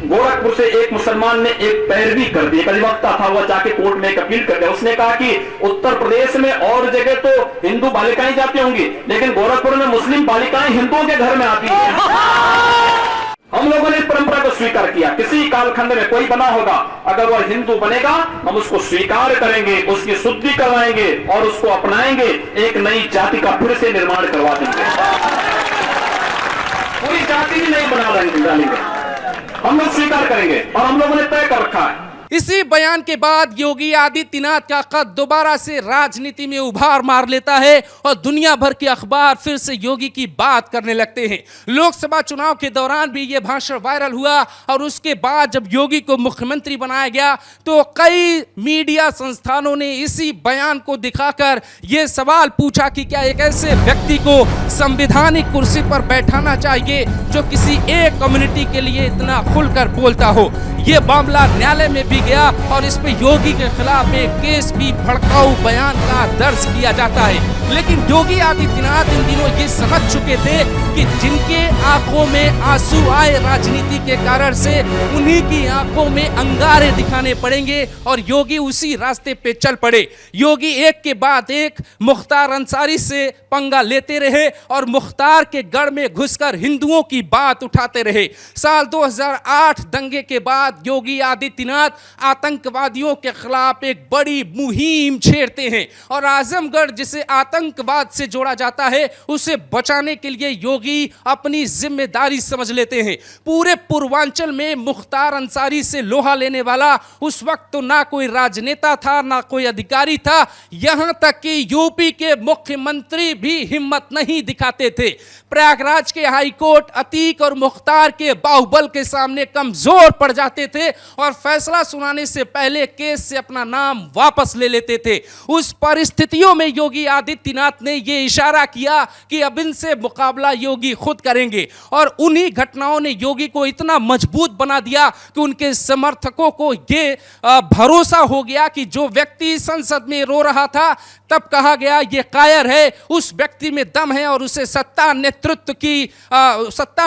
गोरखपुर से एक मुसलमान ने एक पैरवी कर दी, एक अधिवक्ता था, वह जाके कोर्ट में एक अपील कर दिया। उसने कहा कि उत्तर प्रदेश में और जगह तो हिंदू बालिकाएं जाती होंगी, लेकिन गोरखपुर में मुस्लिम बालिकाएं हिंदुओं के घर में आती हैं। हम लोगों ने इस परंपरा को स्वीकार किया। किसी कालखंड में कोई बना होगा, अगर वह हिंदू बनेगा, हम उसको स्वीकार करेंगे, उसकी शुद्धि करवाएंगे और उसको अपनाएंगे, एक नई जाति का फिर से निर्माण करवा देंगे। पूरी जाति भी नहीं बना डालेंगे, हम लोग स्वीकार करेंगे और हम लोगों ने तय कर रखा है। इसी बयान के बाद योगी आदित्यनाथ का कद दोबारा से राजनीति में उभार मार लेता है और दुनिया भर के अखबार फिर से योगी की बात करने लगते हैं। लोकसभा चुनाव के दौरान भी यह भाषण वायरल हुआ और उसके बाद जब योगी को मुख्यमंत्री बनाया गया तो कई मीडिया संस्थानों ने इसी बयान को दिखाकर यह सवाल पूछा कि क्या एक ऐसे व्यक्ति को संवैधानिक कुर्सी पर बैठाना चाहिए जो किसी एक कम्युनिटी के लिए इतना खुलकर बोलता हो। यह मामला न्यायालय में भी गया और इस पे योगी के खिलाफ एक केस भी भड़काऊ बयान का दर्ज किया जाता है। लेकिन योगी आदित्यनाथ इन दिनों ये समझ चुके थे कि जिनके आंखों में आंसू आए राजनीति के कारण से, उन्हीं की आंखों में अंगारे दिखाने पड़ेंगे और योगी उसी रास्ते पे चल पड़े। योगी एक के बाद एक मुख्तार अंसारी से पंगा लेते रहे और मुख्तार के गढ़ में घुसकर हिंदुओं की बात उठाते रहे। साल 2008 दंगे के बाद योगी आदित्यनाथ आतंकवादियों के खिलाफ एक बड़ी मुहिम छेड़ते हैं और आजमगढ़ जिसे आतंकवाद से जोड़ा जाता है उसे बचाने के लिए योगी अपनी जिम्मेदारी समझ लेते हैं। पूरे पूर्वांचल में मुख्तार अंसारी से लोहा लेने वाला उस वक्त तो ना कोई राजनेता था ना कोई अधिकारी था, यहां तक कि यूपी के मुख्यमंत्री भी हिम्मत नहीं दिखाते थे। प्रयागराज के हाईकोर्ट अतीक और मुख्तार के बाहुबल के सामने कमजोर पड़ जाते थे और फैसला सुनाने से पहले केस से अपना नाम वापस ले लेते थे। उस परिस्थितियों में योगी आदित्यनाथ ने यह इशारा किया कि अब इनसे मुकाबला योगी खुद करेंगे और उन्हीं घटनाओं ने योगी को इतना मजबूत बना दिया कि उनके समर्थकों को यह भरोसा हो गया कि जो व्यक्ति संसद में रो रहा था तब कहा गया यह कायर है, उस व्यक्ति में दम है और उसे सत्ता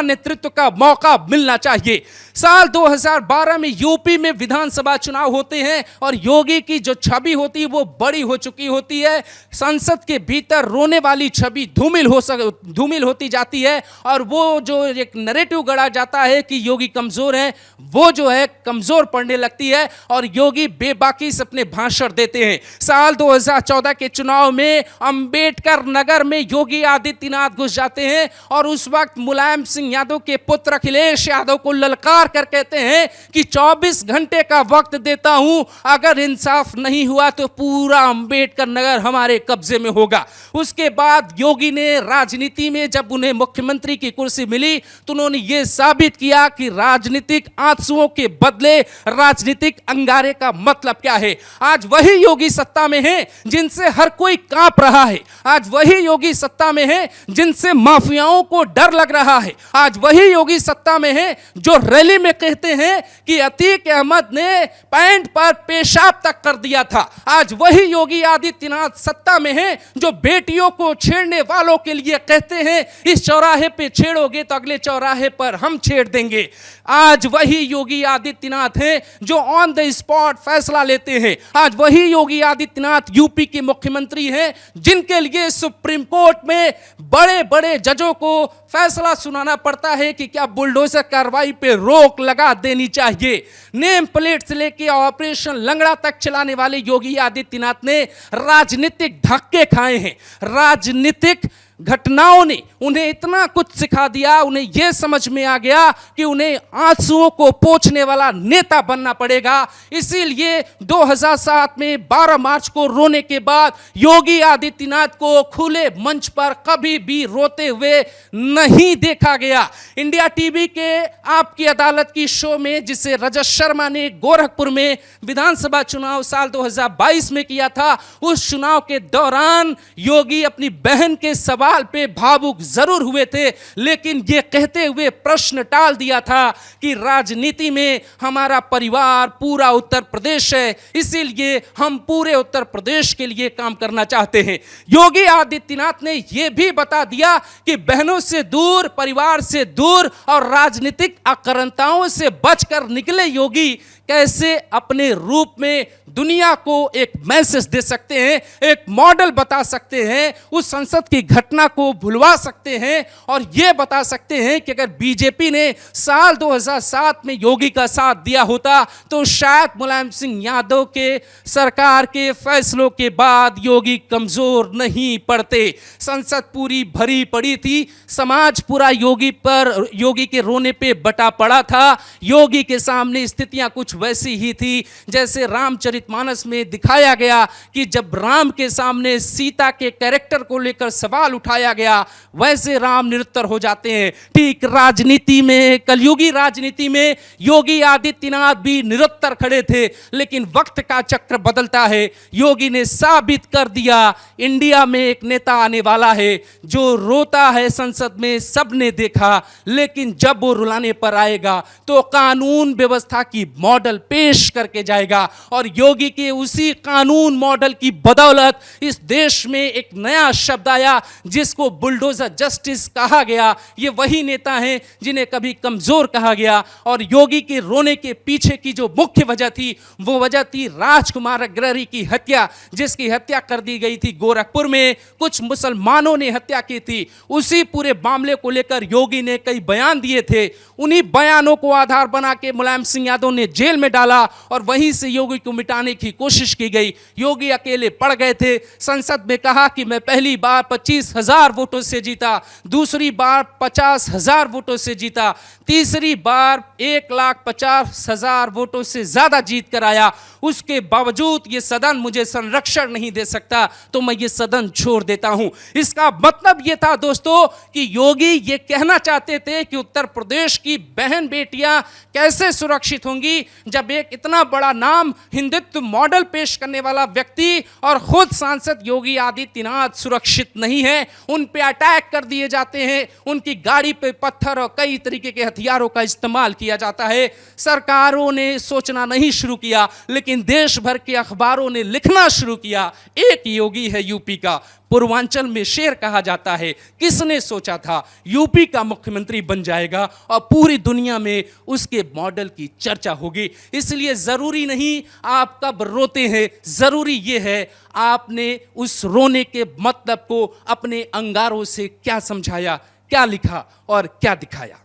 नेतृत्व का मौका मिलना चाहिए। साल 2012 में यूपी में विधानसभा चुनाव होते हैं और योगी की जो छवि होती है वो बड़ी हो चुकी होती है। संसद के भीतर रोने वाली छवि धूमिल होती जाती है और वो जो एक नैरेटिव गढ़ा जाता है कि योगी कमजोर है, वो जो है कमजोर पड़ने लगती है और योगी बेबाकी से अपने भाषण देते हैं। साल 2014 के चुनाव में अंबेडकर नगर में योगी आदित्यनाथ घुस जाते हैं और उस वक्त मुलायम सिंह यादव के पुत्र अखिलेश यादव को ललकार कर कहते हैं कि 24 घंटे का वक्त देता हूं, अगर इंसाफ नहीं हुआ तो पूरा अंबेडकर नगर हमारे कब्जे में होगा। उसके बाद योगी ने राजनीति में जब उन्हें मुख्यमंत्री की कुर्सी मिली तो उन्होंने यह साबित किया कि राजनीतिक आंसुओं के बदले राजनीतिक अंगारे का मतलब क्या है। आज वही योगी सत्ता में है जिनसे हर कोई कांप रहा है, आज वही योगी सत्ता में है जिनसे माफियाओं को डर लग रहा है, आज वही योगी सत्ता में है जो रैली में कहते हैं कि अतीक अहमद ने पैंट पर पेशाब तक कर दिया था। आज वही योगी आदित्यनाथ सत्ता में है जो बेटियों को छेड़ने वालों के लिए कहते हैं इस चौराहे पे छेड़ोगे तो अगले चौराहे पर हम छेड़ देंगे। आज वही योगी आदित्यनाथ हैं जो ऑन द स्पॉट फैसला लेते हैं। आज वही योगी आदित्यनाथ यूपी के मुख्यमंत्री हैं जिनके लिए सुप्रीम कोर्ट में बड़े बड़े जजों को फैसला सुनाना पड़ता है कि क्या बुलडोजर कार्रवाई पे रोक लगा देनी चाहिए। नेम प्लेट से लेकर ऑपरेशन लंगड़ा तक चलाने वाले योगी आदित्यनाथ ने राजनीतिक धक्के खाए हैं। राजनीतिक घटनाओं ने उन्हें इतना कुछ सिखा दिया, उन्हें यह समझ में आ गया कि उन्हें आंसुओं को पोंछने वाला नेता बनना पड़ेगा। इसीलिए 2007 में 12 मार्च को रोने के बाद योगी आदित्यनाथ को खुले मंच पर कभी भी रोते हुए नहीं देखा गया। इंडिया टीवी के आपकी अदालत की शो में जिसे रजत शर्मा ने गोरखपुर में विधानसभा चुनाव साल 2022 में किया था, उस चुनाव के दौरान योगी अपनी बहन के सवाल सवाल पे भावुक जरूर हुए थे, लेकिन ये कहते हुए प्रश्न टाल दिया था कि राजनीति में हमारा परिवार पूरा उत्तर प्रदेश है, इसीलिए हम पूरे उत्तर प्रदेश के लिए काम करना चाहते हैं। योगी आदित्यनाथ ने यह भी बता दिया कि बहनों से दूर, परिवार से दूर और राजनीतिक आक्रांताओं से बचकर निकले योगी कैसे अपने रूप में दुनिया को एक मैसेज दे सकते हैं, एक मॉडल बता सकते हैं, उस संसद की घटना को भुलवा सकते हैं और यह बता सकते हैं कि अगर बीजेपी ने साल 2007 में योगी का साथ दिया होता तो शायद मुलायम सिंह यादव के सरकार के फैसलों के बाद योगी कमजोर नहीं पड़ते। संसद पूरी भरी पड़ी थी, समाज पूरा योगी के रोने पे बटा पड़ा था। योगी के सामने स्थितियां कुछ वैसी ही थी जैसे रामचरितमानस में दिखाया गया कि जब राम के सामने सीता के कैरेक्टर को लेकर सवाल उठाया गया, वैसे राम निरुत्तर हो जाते हैं। ठीक राजनीति में, कलयुगी राजनीति में योगी आदित्यनाथ भी निरुत्तर खड़े थे, लेकिन वक्त का चक्र बदलता है। योगी ने साबित कर दिया इंडिया में एक नेता आने वाला है जो रोता है संसद में, सबने देखा, लेकिन जब वो रुलाने पर आएगा तो कानून व्यवस्था की मॉडल पेश करके जाएगा और योगी के उसी कानून मॉडल की बदौलत इस देश में एक नया शब्द आया जिसको बुलडोजर जस्टिस कहा गया। ये वही नेता हैं जिन्हें कभी कमजोर कहा गया और योगी के रोने के पीछे की जो मुख्य वजह थी वो वजह थी राजकुमार अग्रहरि की हत्या, जिसकी हत्या कर दी गई थी गोरखपुर में, कुछ मुसलमानों ने हत्या की थी। उसी पूरे मामले को लेकर योगी ने कई बयान दिए थे, उन्हीं बयानों को आधार बना के मुलायम सिंह यादव ने जेल में डाला और वहीं से योगी को मिटाने की कोशिश की गई। योगी अकेले पड़ गए थे। संसद में कहा कि मैं पहली बार 25,000 वोटों से जीता, दूसरी बार 50,000 वोटों से जीता, तीसरी बार 1,50,000 वोटों से ज्यादा जीत कर आया। उसके बावजूद ये सदन मुझे संरक्षण नहीं दे सकता तो मैं ये सदन छोड़ देता हूं। इसका मतलब ये था दोस्तों कि योगी ये कहना चाहते थे कि उत्तर प्रदेश की बहन बेटियां कैसे सुरक्षित होंगी जब एक इतना बड़ा नाम, हिंदुत्व मॉडल पेश करने वाला व्यक्ति और खुद सांसद योगी आदित्यनाथ सुरक्षित नहीं है। उन पे अटैक कर दिए जाते हैं, उनकी गाड़ी पे पत्थर और कई तरीके के हथियारों का इस्तेमाल किया जाता है। सरकारों ने सोचना नहीं शुरू किया, लेकिन देश भर के अखबारों ने लिखना शुरू किया, एक योगी है यूपी का, पूर्वांचल में शेर कहा जाता है। किसने सोचा था यूपी का मुख्यमंत्री बन जाएगा और पूरी दुनिया में उसके मॉडल की चर्चा होगी। इसलिए जरूरी नहीं आप कब रोते हैं, जरूरी यह है आपने उस रोने के मतलब को अपने अंगारों से क्या समझाया, क्या लिखा और क्या दिखाया।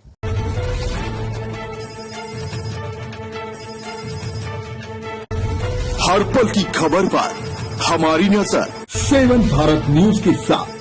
हर पल की खबर पर हमारी नजर। 7 भारत न्यूज के साथ